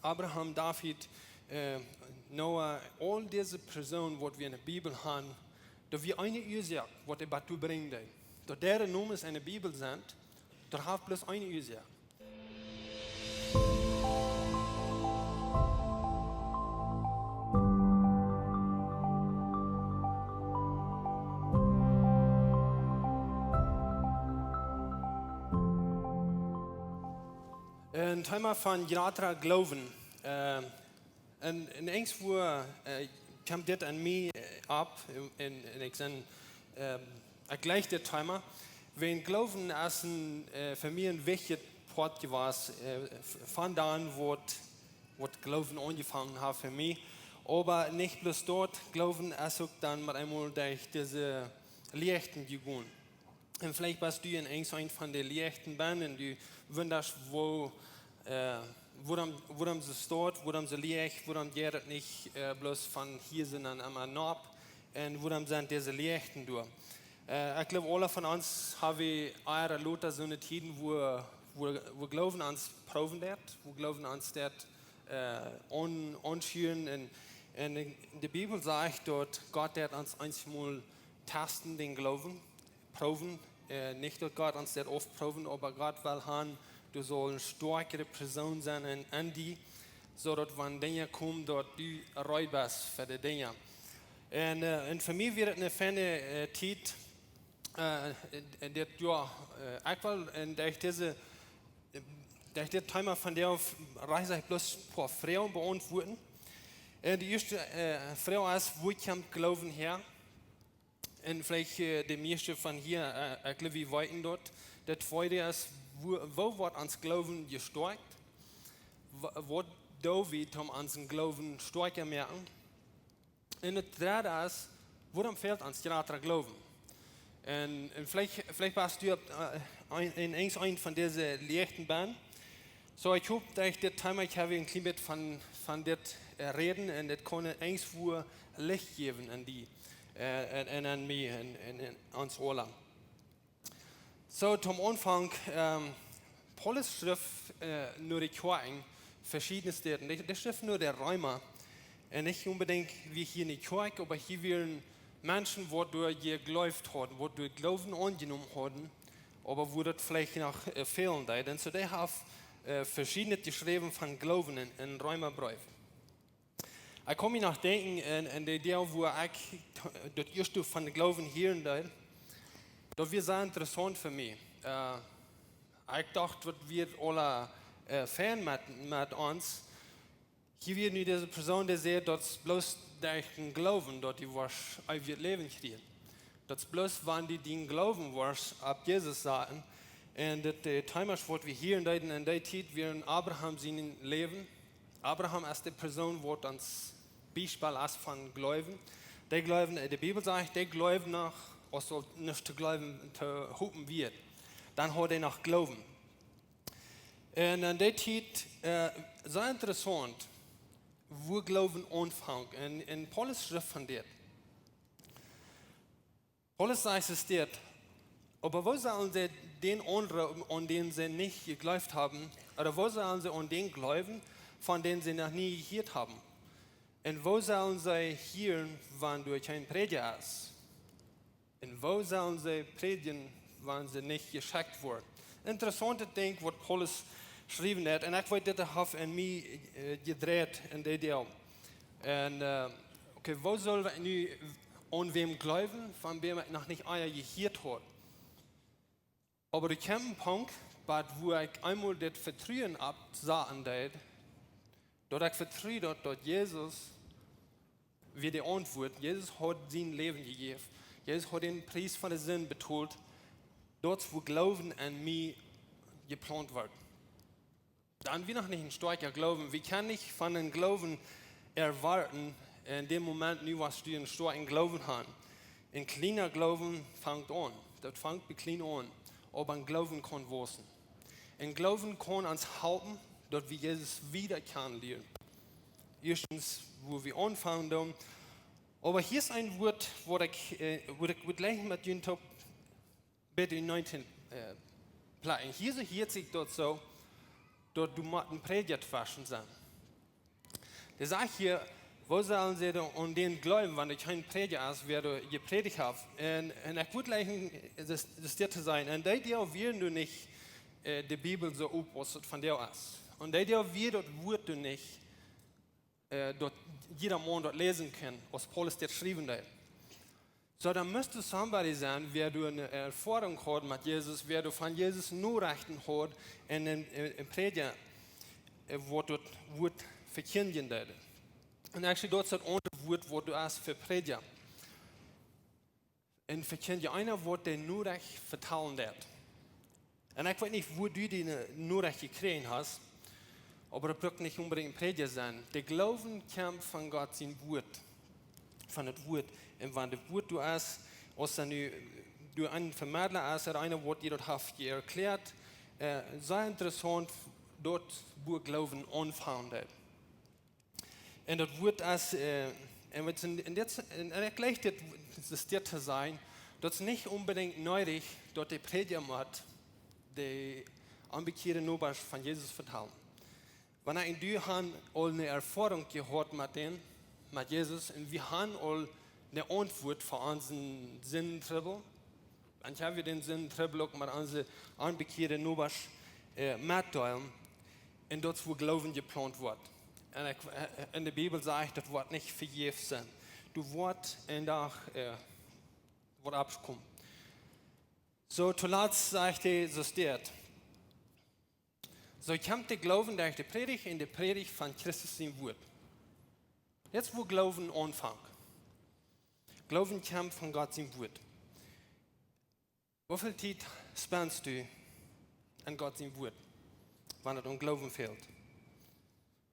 Abraham, David, Noah, all diese Personen, die wir in der Bibel haben, da wir eine Ursache, was er dazu bringt. Da deren Nomen in der Bibel sind, da hat bloß eine Ursache. Ein Thema von Jratra, Gloowen. En eens kwam dit aan mij op en ik zei, ik gleich dit Thema. Wenn Gloowen als een familienwichtig Port was, vandaan wordt Gloowen angefangen hat für mich. Aber nicht bloß dort, Gloowen ist auch dann mit einmal durch diese Lichten gegangen. Und vielleicht bist du in ein von den Lichten und du wunderst, wo sie steht, wo sie liegt, wo geht es nicht bloß von hier, sondern am Nord, und wo sind diese Lichten durch. Ich glaube, alle von uns haben eure Lothar so eine Zeit, wo Gloowen uns proben wird, wo Gloowen uns dort anschauen. Und in der Bibel sagt dort, Gott wird uns einmal testen, den Gloowen, proben. Nicht, dass Gott uns das oft proben, aber Gott will haben, du sollst eine stärkere Person sein in die, sodass wenn Dinge kommen, dort du reu bist für die Dinge. Und für mich wird es eine feine Zeit, ich will durch das Thema von der Reise bloß ein paar Frauen beantworten. Die erste Frau ist, wo kommt Gloowen her? Und vielleicht die meiste von hier, ich glaube, wir weiten dort. Das zweite ist, wo wird uns Gloowen gestärkt? Wo da wird uns Gloowen stärker merken? Und das dritte ist, wo fehlt uns Jratra Gloowen? Und vielleicht warst du in ein von diesen leichten Bahnen. So, ich hoffe, dass ich das Thema, ich habe ein klein bisschen von das reden und das kann irgendwo Licht geben an die. En aan mij en ons allen. So, zum Anfang, Paulus schrift nur die Kjoakj, verschiedene Städte. Der schrift nur der Räumer. Und nicht unbedingt wie hier in die Kjoakj, aber hier werden Menschen, die durch geglaubt haben, die durch Glauben angenommen haben, aber wo das vielleicht noch fehlen. Und so, die haben verschiedene geschrieben von Glauben in Römerbrief. Ich kann mich noch denken, an der Idee, wo ich das erste von den Glauben hören darf, das wird sehr interessant für mich. Ich dachte, das wird alle Fan mit uns. Hier wird nur diese Person, die sagt, dass bloß durch den Glauben, dass die was auf ihr Leben kriegen. Dass bloß, wenn die den Glauben was ab Jesus sagen, und das Thema, was wir hier in der Zeit, wir Abraham sein Leben. Abraham ist die Person, die uns Beispiel ist von Gloowen. Die Gloowen, die Bibel sagt, die Gloowen noch, also nicht zu glauben, zu hoffen wird. Dann hat er noch Glauben. Und in der Zeit, sehr interessant, wo Glauben anfängt. In Paulus Schrift von dir. Paulus sagt es dir, aber wo sollen sie den anderen, an denen sie nicht geglaubt haben, oder wo sollen sie an den glauben, von denen sie noch nie gehört haben? Und wo sollen sie hören, wenn du kein Prediger hast? Und wo sollen sie predigen, wenn sie nicht geschickt wurden? Interessante Ding, was Paulus geschrieben hat. Und ich wollte das auf in mich gedreht in der Idee. Und okay, wo sollen wir nu an wem glauben, von wem ich noch nicht einer gehört hat? Aber ich komme einen Punkt, wo ich einmal das Vertrauen absagen darf, dass ich vertraue, dass Jesus wie die Antwort, Jesus hat sein Leben gegeben. Jesus hat den Preis von der Sinn betont, dort wo Glauben an mich geplant wird. Dann wir noch nicht ein starker Glauben. Wir können nicht von dem Glauben erwarten, in dem Moment, nu was du einen starken Glauben hast. Ein kleiner Glauben fängt an. Das fängt bei klein an. Aber ein Glauben kann wachsen. Ein Glauben kann uns helfen, dass wir Jesus wieder kennenlernen. Erstens, wo wir anfangen. Aber hier ist ein Wort, wo ich gleich mit dir bitte in 19 planen. Hier sich dort so, dass du mit dem Predigt waschen sein. Der sagt hier, wo sollen sie an den glauben, wenn ich kein Prediger ist, wer du gepredigt hast. Und ich würde gleich das dir zu sein. Und die dir werden du nicht die Bibel so aufpassen von dir aus. Und die dir wird du nicht dort jeder Morgen dort lesen können, was Paulus dir geschrieben hat. So, dann müsste somebody sein, wer du eine Erfahrung hat mit Jesus, wer du von Jesus nur Rechten hat, und ein Prediger, wo dort wird verkündigen wird. Und actually dort ist ein Wort, wo du hast für Prediger. Und verkündigen einer Wort, der nur Recht vertrauen wird. Und ich weiß nicht, wo du die nur Recht gekriegt hast, aber das braucht nicht unbedingt ein Prediger sein. Der Glauben kommt von Gott sein Wort, von das Wort. Und wenn das Wort du hast, als du ein Vermittler hast, oder einer Wort, die dort hast erklärt, sehr interessant, dort wo Glauben anfangen wird. Und das Wort als, und ich gleich das dir zu sein, das ist nicht unbedingt nötig, dort der Prediger macht, die anbekehrte nur von Jesus vertrauen. Wenn du haben all eine Erfahrung gehört mit Jesus, und wir haben all eine Antwort für unseren Sinnentrebel. Und haben wir den Sinnentrebel auch mit unseren anbekehrten nur mitteilen, und dort wo Glauben geplant wird. Und in der Bibel sagt, das wird nicht vergebens sein. Du wirst in der wird abkommen. So, zuletzt sagt er, so steht. So, ich habe den Glauben durch die Predigt, in der Predigt von Christus im Wort. Jetzt, wo Glauben anfängt. Glauben kommt von Gott im Wort. Wie viel Zeit spendest du an Gott im Wort, wenn es um Glauben fehlt?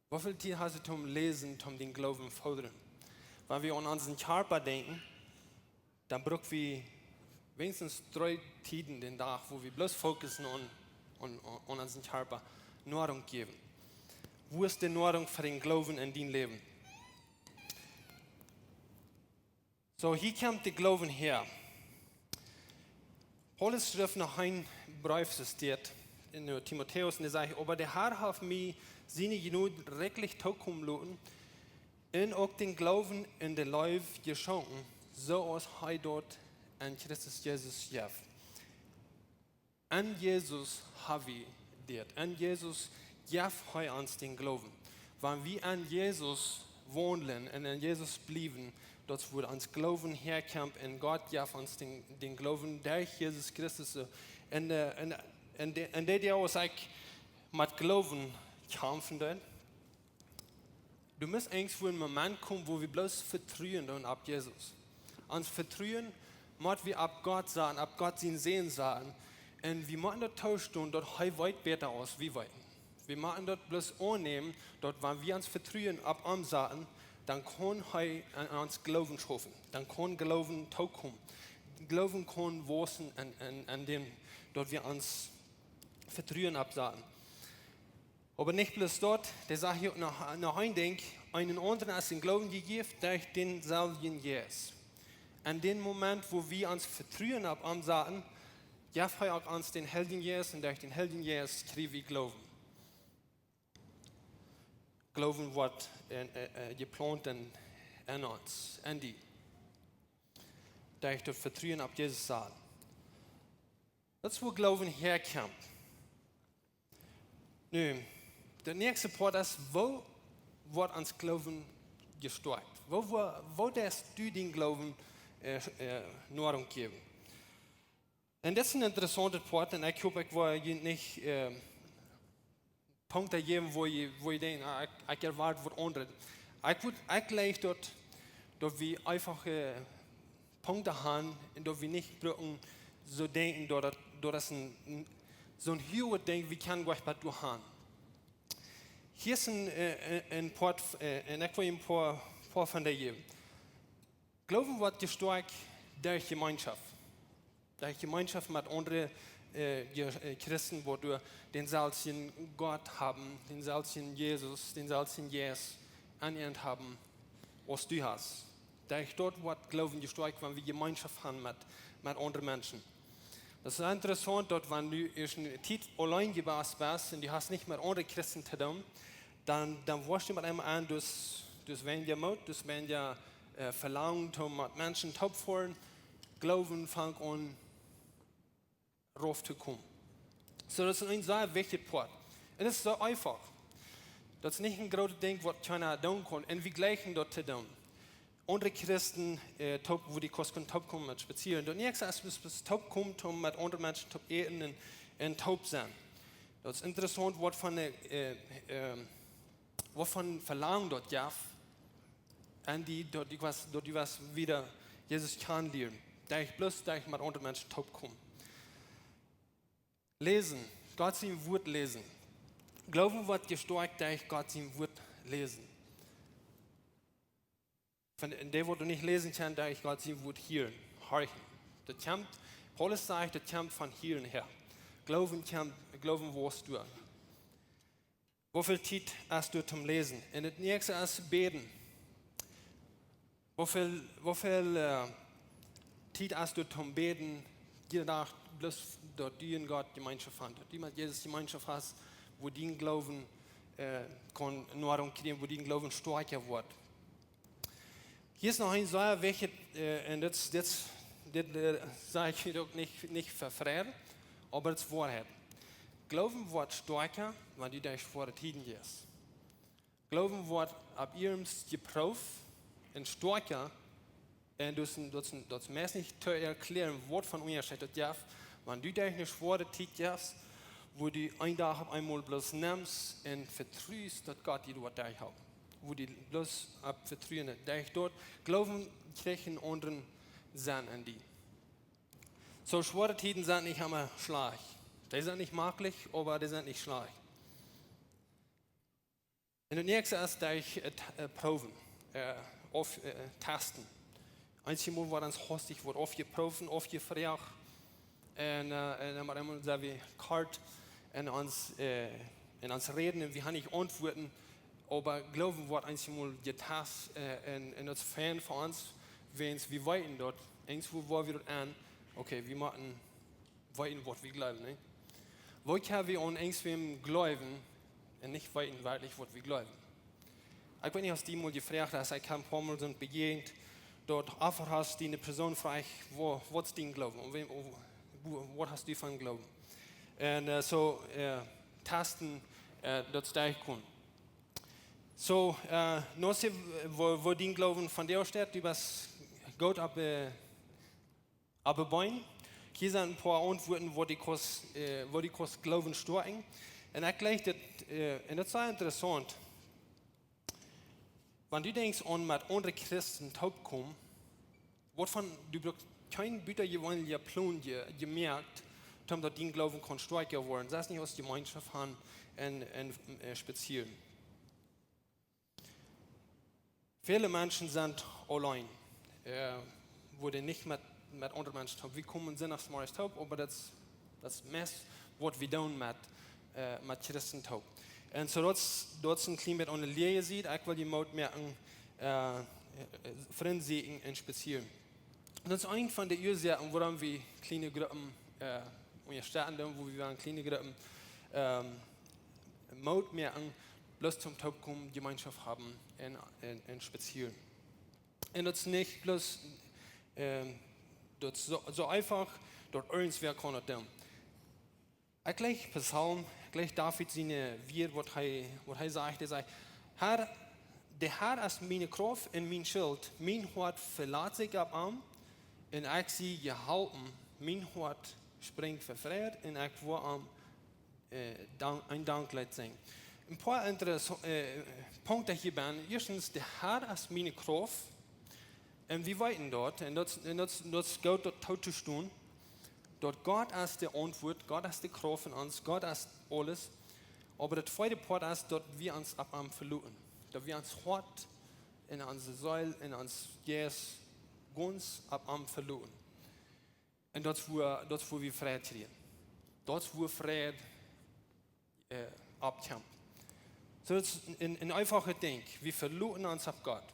Wie viel Zeit hast du zum Lesen, zum den Glauben fördern? Wenn wir an unseren Körper denken, dann brauchen wir wenigstens 3 Zeiten den Tag, wo wir bloß fokussen und unseren Körper Nahrung geben. Wo ist die Nahrung für den Glauben in dein Leben? So, hier kommt der Glauben her. Paulus schrieb noch ein Brief, in Timotheus, und er sagt, aber der Herr hat mir seine genug rechtlich zukommen lassen, und auch den Glauben in der Leib geschenkt, so als er dort an Christus Jesus gab. An Jesus haben wir das. An Jesus gab er uns den Glauben. Wenn wir an Jesus wohnen und an Jesus bleiben, dort wo uns Glauben herkommt, und Gott gab uns den Glauben durch Jesus Christus. Und der was ich mit Glauben kämpfen will, du musst eigentlich für einen Moment kommen, wo wir bloß vertrauen und ab Jesus. Uns vertrauen, müssen wir ab Gott sagen, ab Gott sein Sehen sagen. Und wir machen das Tauschstund dort weit besser aus wie weit. Wir machen das bloß annehmen, dort wenn wir uns vertrauen, ab am sagen, dann kann an uns Glauben schaffen. Dann kann Glauben tauchen. Glauben kann wachsen an dem, dort wir uns vertrauen absagen. Aber nicht bloß dort, der sagt hier noch ein Ding, einen anderen als den Glauben gegeben, durch den selben Jesus. An dem Moment, wo wir uns vertrauen am sagen, ja, auch uns den Helden Jesus, und durch den Helden Jesus kriegen wir Glauben. Glauben wird geplant in uns, in die. Durch das Vertrauen auf Jesus sagen. Das ist, wo Glauben herkommt. Nun, der nächste Part ist, wo wird uns Glauben gestärkt? Wo darfst du den Glauben Nahrung geben? Und das ist ein interessanter Part, und ich hoffe, ich will nicht Punkte geben, wo ich denke, ich erwarte was anderes. Ich lege dort wir einfach Punkte haben, dort wir nicht brauchen, so denken, dort ist so ein höheres Ding, wie kann Gott was du haben. Hier ist ein Part, und ich will ein paar von der geben. Glauben wird gestärkt durch Gemeinschaft. Durch Gemeinschaft mit anderen Christen, wo du den selben Gott haben, den selben Jesus, den selben Jesus angelernt haben, was du hast. Durch dort wird Glauben gestärkt, wenn wir Gemeinschaft haben mit anderen Menschen. Das ist interessant, dort, wenn du eine Zeit allein gewesen bist und du hast nicht mit anderen Christen zu tun, dann wurscht jemand einmal an, dus wenn ja Mut, dus wenn ja verlangt, um mit Menschen top voren, Glauben fang an, rauf zu kommen. So, das ist ein sehr wichtiger Part. Und es ist so einfach. Das ist nicht ein großes Ding, was keiner tun kann. Und wir gleichen dort zu tun. Andere Christen, wo die Kosten top kommen mit spazieren. Und nächstes, als wir top kommen, um mit anderen Menschen top eten und top sein. Das ist interessant, was von Verlangen dort ja. Und die was wieder Jesus kennenlernen. Da ich mit anderen Menschen top komme. Lesen, Gott sein Wort lesen. Glauben wird gestärkt, da ich Gott sein Wort lesen. In dem, wo du nicht lesen kannst, da ich Gott sein Wort hören. Paulus sagt, das kommt von Hören her. Glauben wirst du. Wie viel Zeit hast du zum Lesen? Und das nächste ist beten. Wie viel Zeit hast du zum Beten? Jede Nacht bloß dort die in Gott Gemeinschaft haben. Die mit Jesus Gemeinschaft hast, wo die Glauben kann Nahrung kriegen, wo die Glauben stärker wird. Hier ist noch ein Sache, welche, und das sage ich doch nicht verfremd, aber das ist Wahrheit. Glauben wird stärker, wenn du dich vor der Tiden gehst. Glauben wird ab ihrem geprüft und stärker, und das meist nicht zu erklären, was von Unterschied das ist, wenn du dich nicht vor der Tiden gehst, wo du einen Tag auf einmal bloß nimmst und vertraust, dass Gott dir dort dich hat. Wo die bloß vertrauen, dass dort Glauben kriegen anderen Sinn an die. So schwere Tiden sind nicht immer schlecht. Die sind nicht möglich, aber die sind nicht schlecht. Und das nächste ist, dass ich proben, testen. Einmal war das hostig, wird aufgeproben, aufgefragt. Und dann haben wir gesagt, kalt und uns reden und wir haben nicht antworten. Aber Glauben wird einmal getestet und das Fan von uns, wenn wir weiten dort, irgendwo war wir dort an, okay, wir machen weiten, was wir glauben. Ne? Wo können wir an irgendwem glauben und nicht weiten, wirklich, was wir glauben? Ich weiß nicht, hast du mal gefragt hast, ich habe ein paar Mal so begegnet, dort einfach hast du eine Person fragt, was ist dein Glauben? Was hast du von Glauben? Und so testen, das da kommt. So, nur wo dein Glauben von dir steht, du bist Gott abbeuen. Hier sind ein paar Antworten, wo die Glauben stärken. Und ich glaube, das ist sehr interessant. Wenn du denkst, an mit anderen Christen taub kommen, wovon du kein Büter gewollt, ja Plan gemerkt, dass dein Glauben kann stärker werden. Das ist nicht aus Gemeinschaft haben und speziell. Viele Menschen sind allein, wo die nicht mit anderen Menschen taub. Wir kommen sind nach Smarts taub, aber das meist, was wir tun mit Christen taub. Und so dort ein klein bisschen eine Lehre sieht, ich will die Mut merken, Fremdsegen in speziell. Und das ist eine von den Ursachen, warum wir kleine Gruppen unterstützen, wo wir kleine Gruppen Mut merken, bloß zum Taub kommen, Gemeinschaft haben in speziell. Und das ist nicht bloß so einfach, dort irgendwer kann das tun. Ich gleich Psalm, gleich David seine Wirt, was er sagt, Herr, der Herr ist meine Kraft und mein Schild, mein Hort verlässt sich ab an, und ich sie gehalten, mein Hort springt verfreit, und ich war ein Danklied singen. Ein paar interessante Punkte hier bin. Erstens, der Herr ist meine Kraft, und wir weiten dort, und das geht dort zu tun. Dort Gott ist die Antwort, Gott ist die Kraft in uns, Gott ist alles. Aber der zweite Part ist, dass wir uns ab am verlieren. Dass wir uns hart in unsere Säule, in uns Geist, ganz ab am verlieren. Und das wo wir Freiheit kriegen. Das wo Freiheit abkommt. So das ist ein einfaches Ding. Wir verlieren uns ab Gott.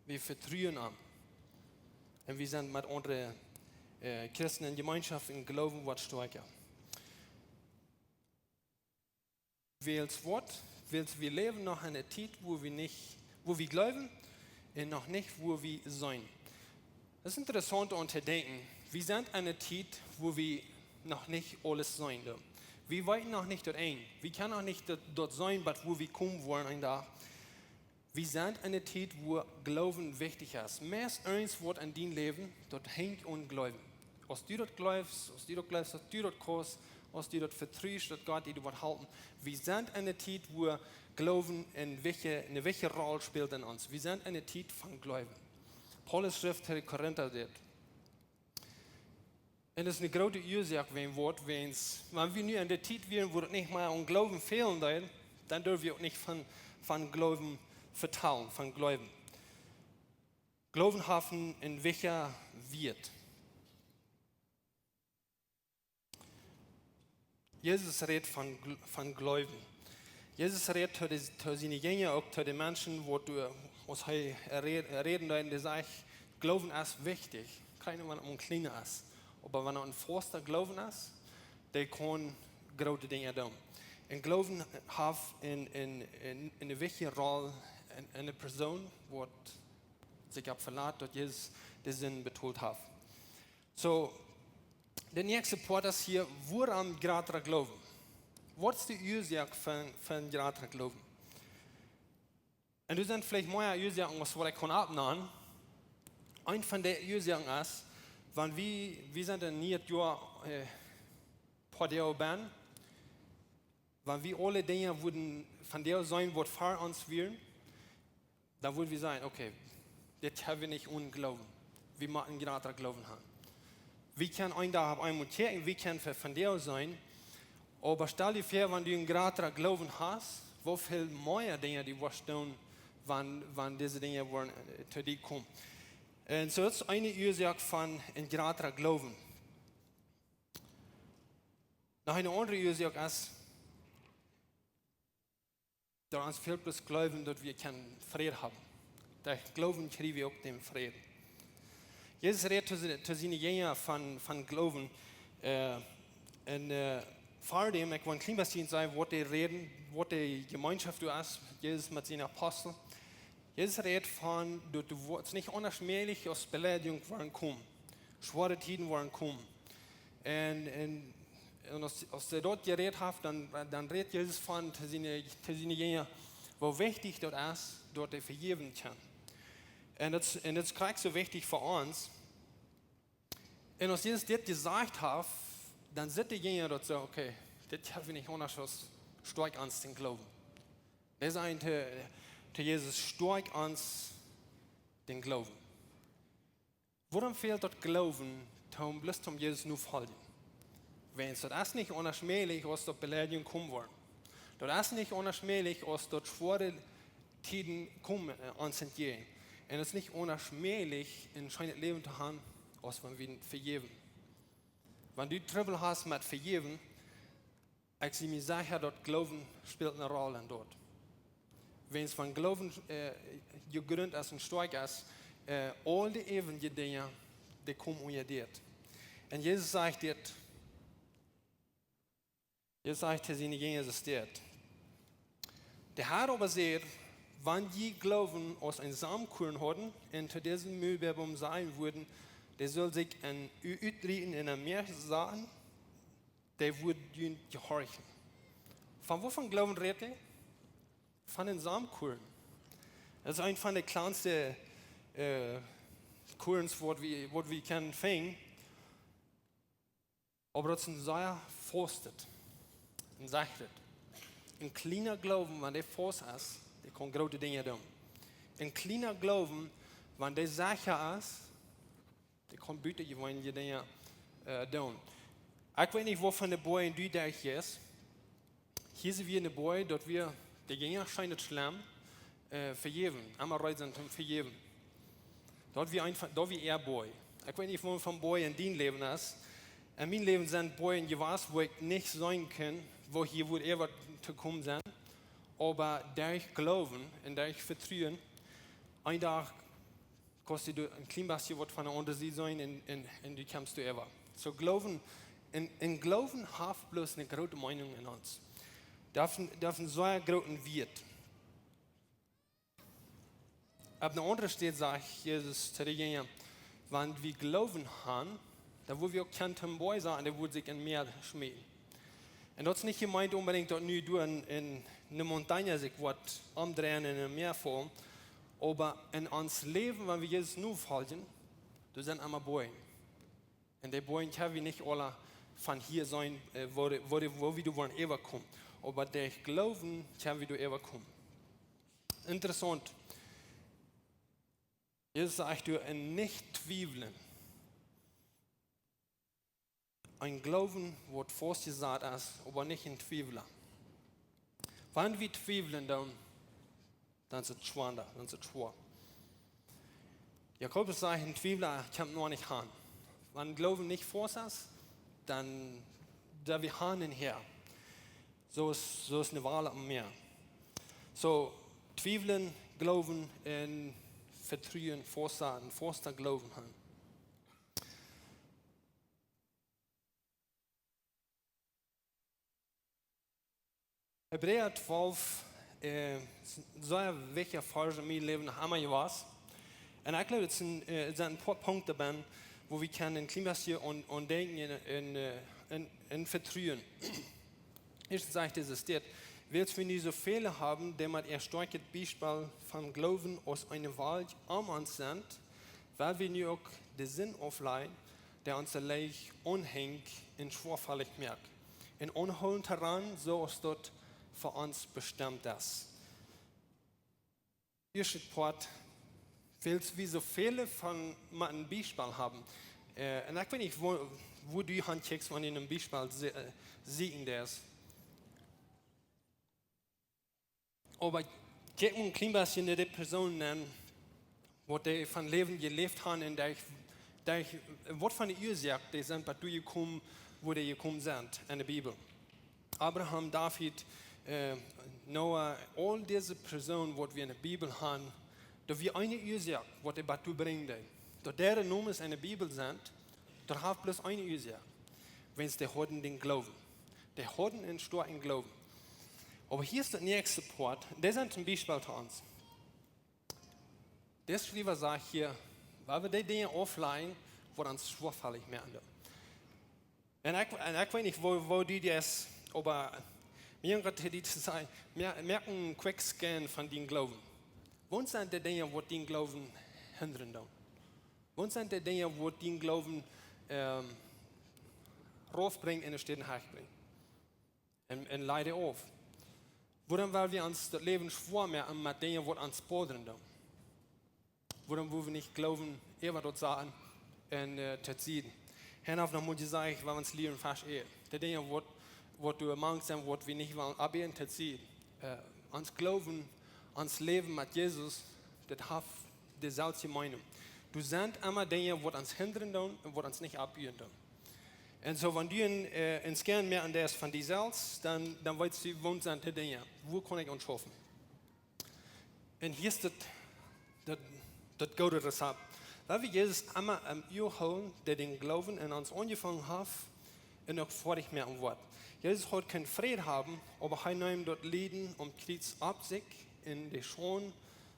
Wir vertrauen an. Und wir sind mit anderen Christen in Gemeinschaft, in Glauben, was stärker. wir leben noch in einer Zeit, wo wir glauben und noch nicht, wo wir sein. Das ist interessant zu denken. Wir sind in einer Zeit, wo wir noch nicht alles sein. Wir wollen noch nicht dorthin. Wir können noch nicht dort sein, wo wir kommen wollen ein Tag. Wir sind in einer Zeit, wo Glauben wichtig ist. Mehr als eins Wort in deinem Leben, dort hängt und Glauben. Als du dort glaubst, dass du dort kannst, als du dort vertraust, dass Gott dir wird halten. Wir sind in einer Zeit, wo Glauben eine welche Rolle spielt in uns. Wir sind in einer Zeit von Glauben. Paulus schrift in Korinther dort. Und das ist eine große Ursache, wenn wir nu in der Zeit wären, wo es nicht mehr um Glauben fehlen soll, dann dürfen wir auch nicht von Glauben vertrauen, von Glauben. Glauben haben in welcher wird. Jesus redet von Glauben. Jesus redet zu seinen Jüngern, auch zu den Menschen, wo du aus reden, der sagt, Glauben ist wichtig. Keiner, wenn man kleiner ist. Aber wenn ein Forster Glauben ist, der kann große Dinge tun. Und Glauben hat eine wichtige Rolle in einer Person, die sich verlassen, dass Jesus den Sinn betont hat. So, der nächste Part ist hier, woran Jratra glauben? Was ist die Ursache von Jratra glauben? Und du sind vielleicht mehr Ursachen, was ich kann abnehmen. Ein von der Ursachen ist, wenn wir sind in nicht Jahr paar Jahre bin, wenn wir alle Dinge würden von der sein, was vor uns wären, dann würden wir sagen, okay, das haben wir nicht ohne Glauben. Wir machen Jratra Glauben haben. Wir können ein Tag einmal checken, wir können von der sein, aber stell dir vor, wenn du einen Jratra Glauben hast, wie viel mehr Dinge die wirst tun, wenn diese Dinge zu dir kommen. Und so ist eine Ursache von in Jratra Glauben. Noch eine andere Ursache ist, dass uns fehlt das Glauben, dass wir keinen Frieden haben. Durch Glauben kriegen wir auch den Frieden. Jesus redet zu seinen Jüngern von Glauben. Vor dem, ich will ein klein bisschen sagen, was die reden, was die Gemeinschaft ist, Jesus mit seinen Aposteln. Jesus redet von, du wirst nicht unerschmählich aus Beleidigung kommen. Schwere Tiden kommen. Und als er dort geredet hat, dann redet Jesus von zu seinen Jüngern, wo wichtig das ist, dort er vergeben kann. Und das ist gleich so wichtig für uns. Und als Jesus das gesagt hat, dann sind die Jünger dort so, okay, das habe ich nicht anders als stark ans den Glauben. Das ist zu Jesus stark ans den Glauben. Worum fehlt dort Glauben, um Jesus nur halten? Wenn es das nicht unerschmählich aus der Beleidigung kommen wollen. Das ist nicht unerschmählich aus dort schwere Tiden kommen uns entgegen. Und es ist nicht unerschmählich in ein Leben zu haben, als wenn wir vergeben. Wenn du Trouble hast mit vergeben, ich sehe mir sicher, dort Glauben spielt eine Rolle dort. Wenn es von Glauben gegründet ist und stark ist, all die ewigen Dinge, die kommen unter dir. Und Jesus sagt dir, Jesus sagt zu seinen Jüngern, es ist das. Der Herr aber sagt, wenn die Glauben aus einem Samenkorn hatten und zu diesem Müllbeeren sein würden, der soll sich ein Utreden in einem Meer sagen, der würde ihnen gehorchen. Von wovon Glauben redet er? Von den Samenkorn. Das ist ein von den kleinsten Korns, was wir können finden. Aber das ist ein sehr fastet. Und sagt es. Ein kleiner Glauben, wenn der fast ist, der kann große Dinge tun. Ein kleiner Glauben, wenn der sicher ist, der kann bütengewöhnliche Dinge tun. Ich weiß nicht, wovon der Boy in Dudeich ist. Hier sind wir in der Boy, dort wir, der Gänger scheint schlimm, vergeben. Einmal rein sind und vergeben. Dort wie er Boy. Ich weiß nicht, wo von Boy in dein Leben ist. In meinem Leben sind Boy in Gewass, wo ich nicht sein kann, wo hier wohl eher zu kommen sind. Aber durch Glauben und durch Vertrauen, ein Tag kostet du ein klein bisschen was von der Unterschied sein und du kommst du ever. So Glauben, in Glauben hat bloß eine große Meinung in uns. Davon so ein großen Wert. Auf einer anderen Stelle sagt Jesus zu den Jüngern, wenn wir Glauben haben, da wo wir auch kein Boy sagen, der würde sich in Meer schmieden. Und das ist nicht gemeint unbedingt, dass nur du in eine Montagne sich was umdrehen in ein Meer fallen, aber in uns Leben, wenn wir Jesus nur folgen, du sind immer Boyen. Und die Boyen können wir nicht alle von hier sein, wo wir du wollen überkommen. Aber der Glauben können wir du überkommen. Interessant. Jesus sagt, du nicht zweifeln. Ein Glauben wird vorausgesagt ist, aber nicht ein Zweifler. Wenn wir zweifeln, dann ist es schwer, dann ist es schwer. Jakobus sagt, ein Zweifler kann nur nicht haben. Wenn Glauben nicht vorausgesagt ist, dann da wir haben her. So ist eine Wahl am Meer. So, zweifeln, Glauben und Vertrauen, Vorsagen, Glauben haben. Hebräer 12 so ein wichtiger Phase in meinem Leben noch einmal gewesen. Und ich glaube, es sind ein paar Punkte dabei, wo wir können Klimaziel und denken in Vertrauen. Erstens sagt es steht, willst wir nicht so viele haben, die man erstarket Beispiel von Glauben aus einer Welt am uns sind, weil wir nur auch den Sinn aufleihen, der uns leicht unhängt und schwerfällig merkt. In unholden Terrain, so ist dort für uns bestimmt ist. Erster Part, willst wir so viele von einem Beispiel haben. Und ich weiß nicht, wo du handcheckst, wenn in einem Beispiel sehen das. Aber ich ein klein bisschen die Personen nennen, die von Leben gelebt haben, und was von der Ursache, die sind bei dir gekommen, wo die gekommen sind in der Bibel. Abraham, David, Noah, all diese Personen, die wir in der Bibel haben, da wir eine Ursache, was die dazu bringen. Da deren Namen in der Bibel sind, da hat bloß eine Ursache. Wenn sie hatten den Glauben. Die hatten einen starken Glauben. Aber hier ist der nächste Part, das sind zum Beispiel für uns. Der Schreiber sagt hier, weil wir die Dinge aufleihen, wo uns schwerfällig merken. Und ich weiß nicht, wo die das, aber mir gerade die zu sagen, merken einen Quickscan von dem Glauben. Wo sind die Dinge, wo den Glauben hindern? Wo sind die Dinge, wo den Glauben raufbringen und in den Hack bringen? Und leider auf. Woran, weil wir uns das Leben schwer machen mit Dingen, die uns bodern. Woran, wo wir nicht glauben, dort sagen und zu ziehen. Hinauf noch muss ich sagen, weil wir uns lieben fast die Dinge, die du meinst, die wir nicht wollen, aber zu ziehen. Uns Glauben, uns Leben mit Jesus, das hat dieselbe Meinung. Du sind immer Dinge, die uns hindern und die uns nicht abüben. Und so, wenn du in Skern mehr an der ist von dir selbst, dann weißt du, wo sind die Dinge, wo kann ich uns helfen. Und hier ist das gute Rezept. Weil wir Jesus immer am Uhr holen, der den Glauben in uns angefangen hat, und auch fertig mehr am Wort. Jesus hat keinen Frieden haben, aber er nimmt dort Leben und Kreuz ab sich in die Schon,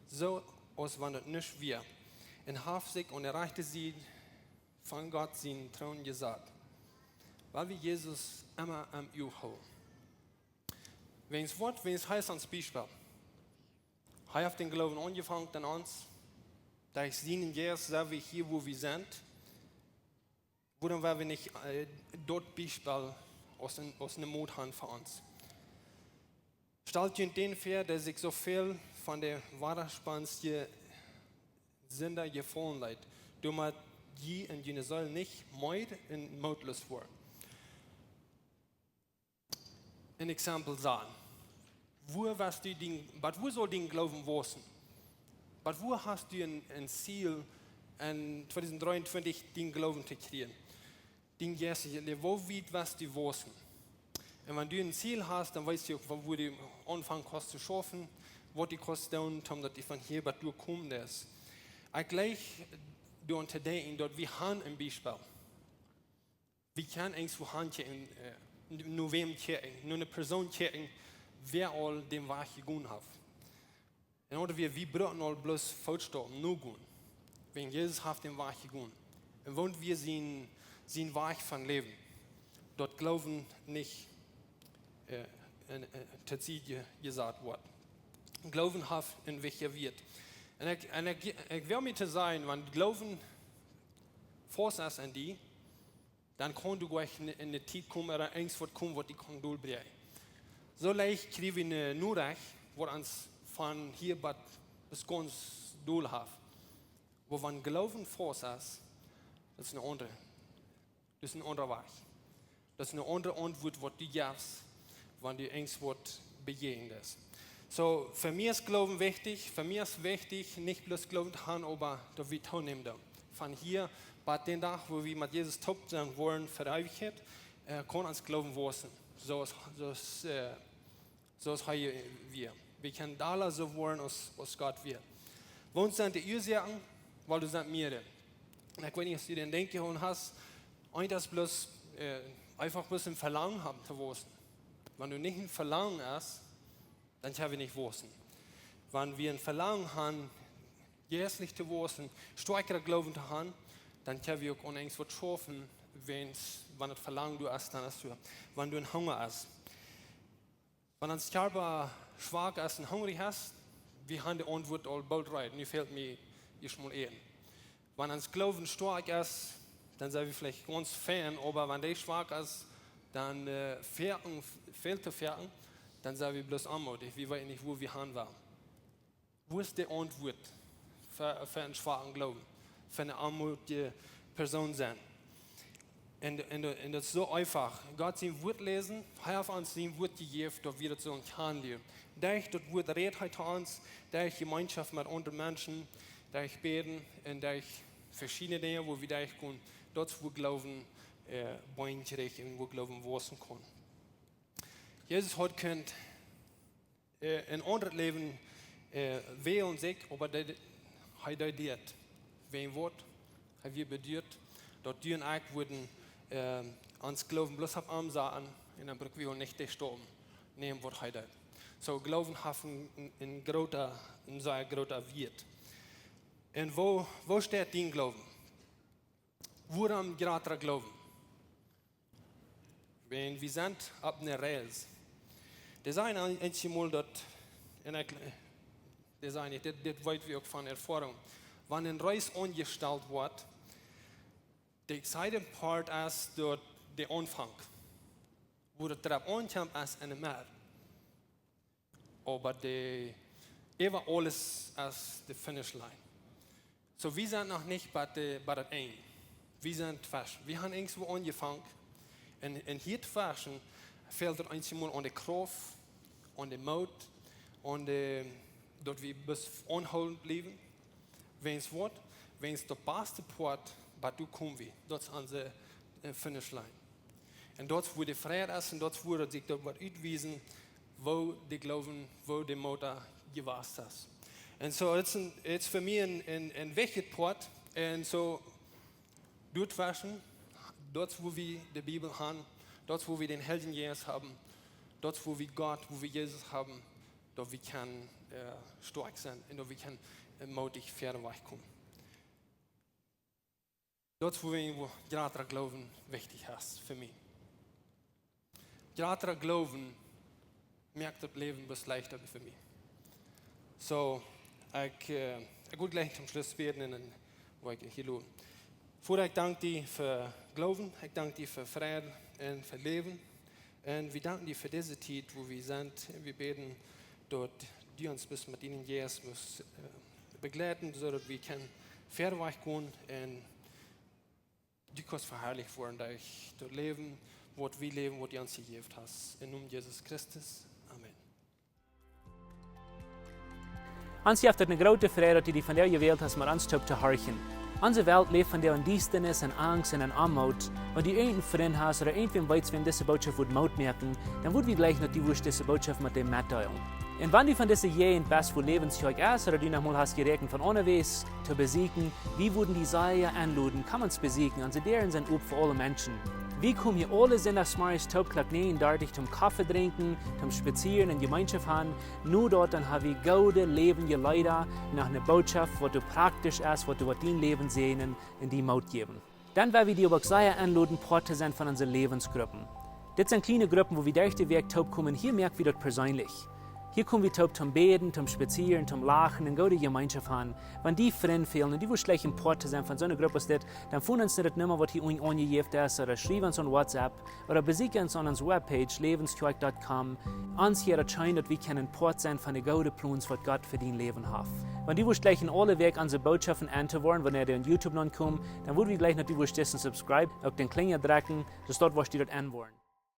so als wenn das nicht wir. Und hat sich und erreichte sie von Gott seinen Thron gesagt. Weil wir Jesus immer am Uhr holen. Wenn es heißt ans Beispiel, er hat den Glauben angefangen an uns, da ich sehen jetzt, so wie hier, wo wir sind, woran wir nicht dort Beispiel aus einem Mut haben für uns. Stellt ihr den vor, der sich so viel von der Widerspannung Sünder gefallen leid, du mal die und jene soll nicht meid und mutlos werden. Ein Exempel sagen. Wo soll den Glauben wachsen? Wo hast du ein Ziel, in 2023 den Glauben zu kriegen? Den Jesu, wo wird was du wachsen? Und wenn du ein Ziel hast, dann weißt du auch, wo du anfangen kannst zu schaffen, was die kannst tun, damit die von hier bei dir kommen ist. Ich gleich du unterdenken, dort wir haben ein Beispiel. Wir können irgendwo handeln, nur wem checken, nur eine Person checken, wer all dem Weg gegangen hat. En oder wir brauchen all bloß Vollstoppen, nur gehen. Wenn Jesus hat den Weg gegangen. Und wollen wir sein Weg von Leben. Dort glauben nicht, tatsächlich gesagt wird. Glauben hat in welcher wird. Und ich will mir zu sagen, wenn Glauben vorsatz an die, dann kann du gleich in eine Zeit kommen oder irgendwas wird kommen, was die kann durchbringen. So leicht kriegen wir eine Nurreich, was uns von hier bis ganz durch hat. Wo wenn Glauben vorsatz, das ist eine andere. Das ist ein anderer Weg. Das ist eine andere Antwort, was du gibst, wenn du irgendwas begegnest. So, für mich ist Glauben wichtig. Für mich ist wichtig, nicht bloß Glauben zu haben, aber dass wir teilnehmen. Von hier, bei dem Tag, wo wir mit Jesus top sein wollen, verewigt, kann uns Glauben wachsen. So ist wir. Wir können alle so wollen, als Gott will. Wo sind die Ursachen? Weil du sind mehrere. Und ich weiß nicht, ob du den Denken hast, und das bloß einfach bloß ein Verlangen haben zu wachsen. Wenn du nicht ein Verlangen hast, dann können wir nicht wachsen. Wenn wir ein Verlangen haben, geistlich zu wachsen, stärker Glauben zu haben, dann können wir auch unendlich was schaffen, wenn das Verlangen du hast, dann hast du. Wenn du einen Hunger hast. Wenn dein Körper schwach ist und hungrig hast, wir haben die Antwort all bald rein. Nu fehlt mir ich mal ein. Wenn dein Glauben stark ist, dann sind wir vielleicht ganz fern, aber wenn der schwach ist, dann fehlt der Fährten, dann sind wir bloß anmutig. Wir wissen nicht, wo wir hin waren. Wo ist die Antwort für einen schwachen Glauben? Für eine anmutige Person sein? Und das ist so einfach. Gott sein Wort lesen, er hat uns sein Wort gegeben, dass wir das so kennenlernen. Durch das Wort redet er zu uns, durch Gemeinschaft mit anderen Menschen, durch Beten und durch verschiedene Dinge, wo wir durch können, dort wo Glauben beinkriegen und wo Glauben wachsen kann. Jesus hat könnt ein anderes Leben wählen sich, aber er deiert. Wen Wort, er wird bedient, dort die und ich wurden ans Glauben bloß auf Arm sagen, und dann brauchen wir nicht gestorben, nehmen was er deit. So Glauben hat ein sehr großer Wert. Und wo steht dein Glauben? Woran Jratra glauben? Wenn wir sind auf einer Reise. Das ist einmal dort, das weiß wir auch von Erfahrung. Wenn eine Reise angestellt wird, der exciting part ist dort der Anfang. Wo der Trab ankommt, ist eine Meer. Aber immer alles ist die Finishline. So wir sind noch nicht bei der Ende. Wir sind fast. Wir haben irgendwo angefangen. Und hier zu faschen, fehlt er einmal an der Kraft, an der Mut, dort wir bis anhalten bleiben. Wenn es wird, wenn es der beste Port, bei du kommen wir. Das ist unsere Finishline. Und dort, wo die Freiheit ist, und dort, wo sich dort ausweisen, wo die Glauben, wo die Mutter gewasst ist. Und so, it's für mich ein wichtiger Port. Und so, dort faschen, dort, wo wir die Bibel haben, dort, wo wir den Helden Jesus haben, dort, wo wir Gott, wo wir Jesus haben, dort wir können stark sein und dort wir können mutig fern kommen. Dort, wo wir Jratra glauben, wichtig ist für mich. Jratra glauben, merkt das Leben was leichter für mich. So, ich will gleich zum Schluss beten und wo ich hier lohne. Vater, ich danke dir für Glauben, ich danke dir für Frieden und für Leben. Und wir danken dir für diese Zeit, wo wir sind. Wir beten, dort die uns bis mit ihnen Jesus begleiten, sodass wir fairweg gehen und die kannst verherrlicht worden, durch das Leben, was wir leben, was du uns gegeben hast. In Namen Jesus Christus. Amen. Ons heeft het een grote vrede dat die van jou gewählt hast, maar ons te horchen. Onze Welt leeft van der Duisternis en Angst en Armut. Wenn du einen Freund hast oder irgendwem weißt, wem diese Botschaft wird Mut merken, dann wird wir gleich noch die Wurst diese Botschaft mit dem mitteilen. Und wenn du von dieser Jehen bist, wo Läwens Kjoakj ist, oder du noch mal hast gerechnet von unterwegs zu besiegen, wie würden die Seier anluden, kann man es besiegen, und sie deren sind up für alle Menschen. Wir kommen hier alle sonntagsmorgens top klok 39 zum Kaffee trinken, zum Spazieren in Gemeinschaft haben. Nur dort dann haben wir gute, lebendige Leute nach einer Botschaft, was du praktisch ist, was du in dein Leben sehen in die Maut geben. Dann werden wir dir aber sehr einladen, Part zu sein von unseren Lebensgruppen. Das sind kleine Gruppen, wo wir durch den Weg top kommen. Hier merken wir das persönlich. Hier kommen wir top zum Beten, zum Spazieren, zum Lachen und gute Gemeinschaft haben. Wenn die Freunde fehlen und die wollen schlecht ein Part zu sein von so einer Gruppe ist, dann finden uns nicht mehr, was hier angegeben ist, oder schreiben uns an WhatsApp oder besuchen uns an unserer Webpage läwenskjoakj.com. Uns hier erscheint, dass wir können Part sein von den guten Plänen, was Gott für dein Leben hat. Wenn die wollen gleich in alle Weg unsere Botschaften anzuhören, wenn ihr auf YouTube noch kommt, dann würden wir gleich natürlich subscribe, auf den Klingel drücken, dass dort was die dort anwollen.